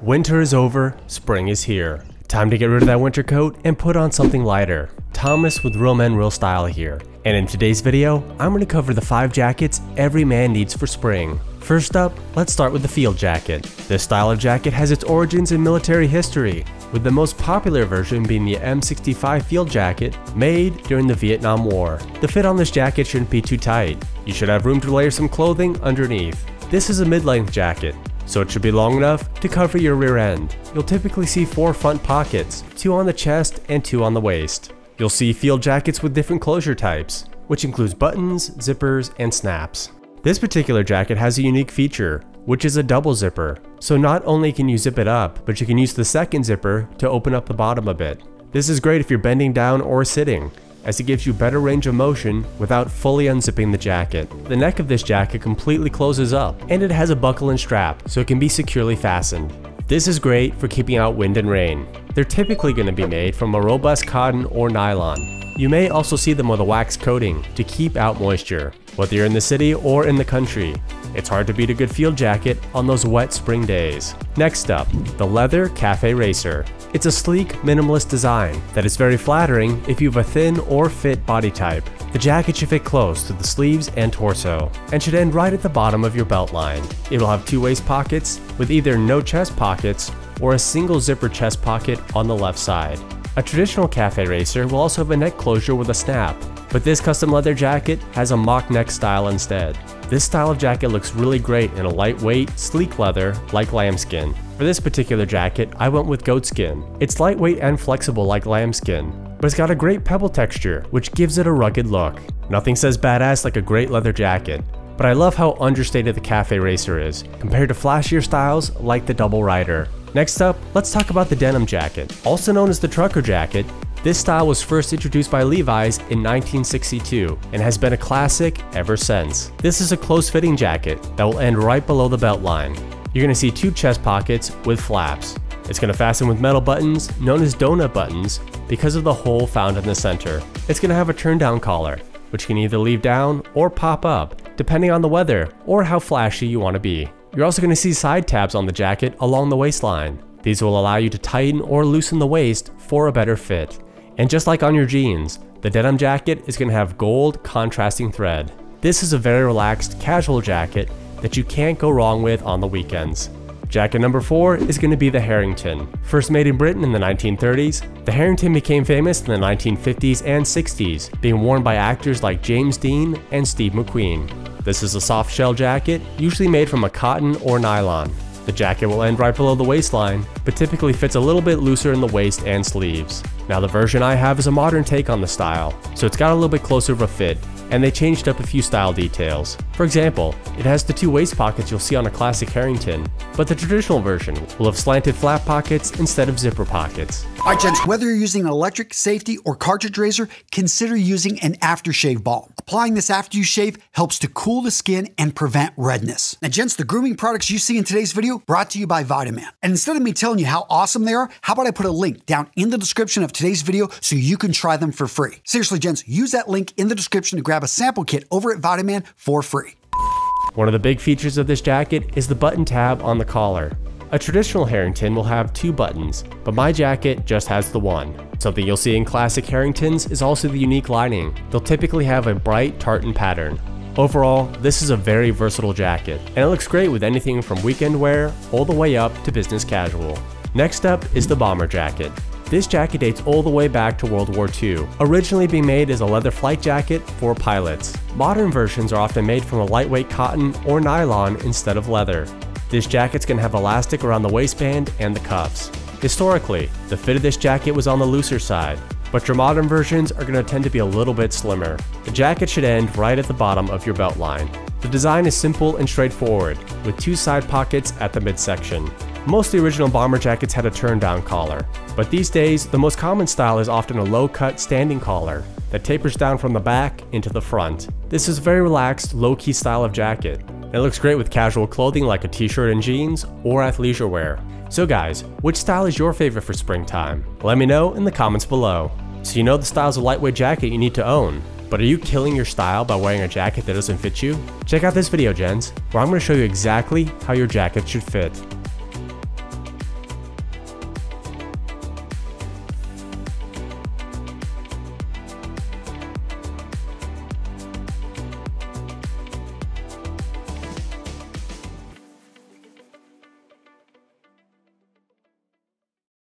Winter is over, spring is here. Time to get rid of that winter coat and put on something lighter. Thomas with Real Men Real Style here. And in today's video, I'm going to cover the 5 jackets every man needs for spring. First up, let's start with the field jacket. This style of jacket has its origins in military history, with the most popular version being the M65 field jacket made during the Vietnam War. The fit on this jacket shouldn't be too tight. You should have room to layer some clothing underneath. This is a mid-length jacket, so it should be long enough to cover your rear end. You'll typically see 4 front pockets, 2 on the chest and 2 on the waist. You'll see field jackets with different closure types, which includes buttons, zippers, and snaps. This particular jacket has a unique feature, which is a double zipper. So not only can you zip it up, but you can use the second zipper to open up the bottom a bit. This is great if you're bending down or sitting, as it gives you better range of motion without fully unzipping the jacket. The neck of this jacket completely closes up, and it has a buckle and strap, so it can be securely fastened. This is great for keeping out wind and rain. They're typically going to be made from a robust cotton or nylon. You may also see them with a wax coating to keep out moisture. Whether you're in the city or in the country, it's hard to beat a good field jacket on those wet spring days. Next up, the leather cafe racer. It's a sleek, minimalist design that is very flattering if you have a thin or fit body type. The jacket should fit close to the sleeves and torso, and should end right at the bottom of your belt line. It will have 2 waist pockets with either no chest pockets or a single zipper chest pocket on the left side. A traditional cafe racer will also have a neck closure with a snap, but this custom leather jacket has a mock neck style instead. This style of jacket looks really great in a lightweight, sleek leather like lambskin. For this particular jacket, I went with goatskin. It's lightweight and flexible like lambskin, but it's got a great pebble texture, which gives it a rugged look. Nothing says badass like a great leather jacket, but I love how understated the cafe racer is, compared to flashier styles like the double rider. Next up, let's talk about the denim jacket. Also known as the trucker jacket, this style was first introduced by Levi's in 1962 and has been a classic ever since. This is a close-fitting jacket that will end right below the belt line. You're going to see 2 chest pockets with flaps. It's going to fasten with metal buttons known as donut buttons because of the hole found in the center. It's going to have a turn-down collar, which can either leave down or pop up, depending on the weather or how flashy you want to be. You're also going to see side tabs on the jacket along the waistline. These will allow you to tighten or loosen the waist for a better fit. And just like on your jeans, the denim jacket is going to have gold contrasting thread. This is a very relaxed, casual jacket that you can't go wrong with on the weekends. Jacket number 4 is going to be the Harrington. First made in Britain in the 1930s, the Harrington became famous in the 1950s and 60s, being worn by actors like James Dean and Steve McQueen. This is a soft shell jacket, usually made from a cotton or nylon. The jacket will end right below the waistline, but typically fits a little bit looser in the waist and sleeves. Now the version I have is a modern take on the style, so it's got a little bit closer of a fit, and they changed up a few style details. For example, it has the 2 waist pockets you'll see on a classic Harrington, but the traditional version will have slanted flap pockets instead of zipper pockets. Alright gents, whether you're using an electric, safety, or cartridge razor, consider using an aftershave balm. Applying this after you shave helps to cool the skin and prevent redness. Now gents, the grooming products you see in today's video brought to you by Vitaman. And instead of me telling you how awesome they are, how about I put a link down in the description of today's video so you can try them for free. Seriously gents, use that link in the description to grab a sample kit over at Vitaman for free. One of the big features of this jacket is the button tab on the collar. A traditional Harrington will have 2 buttons, but my jacket just has the 1. Something you'll see in classic Harringtons is also the unique lining. They'll typically have a bright tartan pattern. Overall, this is a very versatile jacket, and it looks great with anything from weekend wear all the way up to business casual. Next up is the bomber jacket. This jacket dates all the way back to World War II, originally being made as a leather flight jacket for pilots. Modern versions are often made from a lightweight cotton or nylon instead of leather. This jacket's going to have elastic around the waistband and the cuffs. Historically, the fit of this jacket was on the looser side, but your modern versions are going to tend to be a little bit slimmer. The jacket should end right at the bottom of your belt line. The design is simple and straightforward, with 2 side pockets at the midsection. Most of the original bomber jackets had a turn-down collar, but these days, the most common style is often a low-cut standing collar that tapers down from the back into the front. This is a very relaxed, low-key style of jacket. It looks great with casual clothing like a t-shirt and jeans or athleisure wear. So guys, which style is your favorite for springtime? Let me know in the comments below. So you know the styles of lightweight jacket you need to own, but are you killing your style by wearing a jacket that doesn't fit you? Check out this video, gents, where I'm going to show you exactly how your jacket should fit.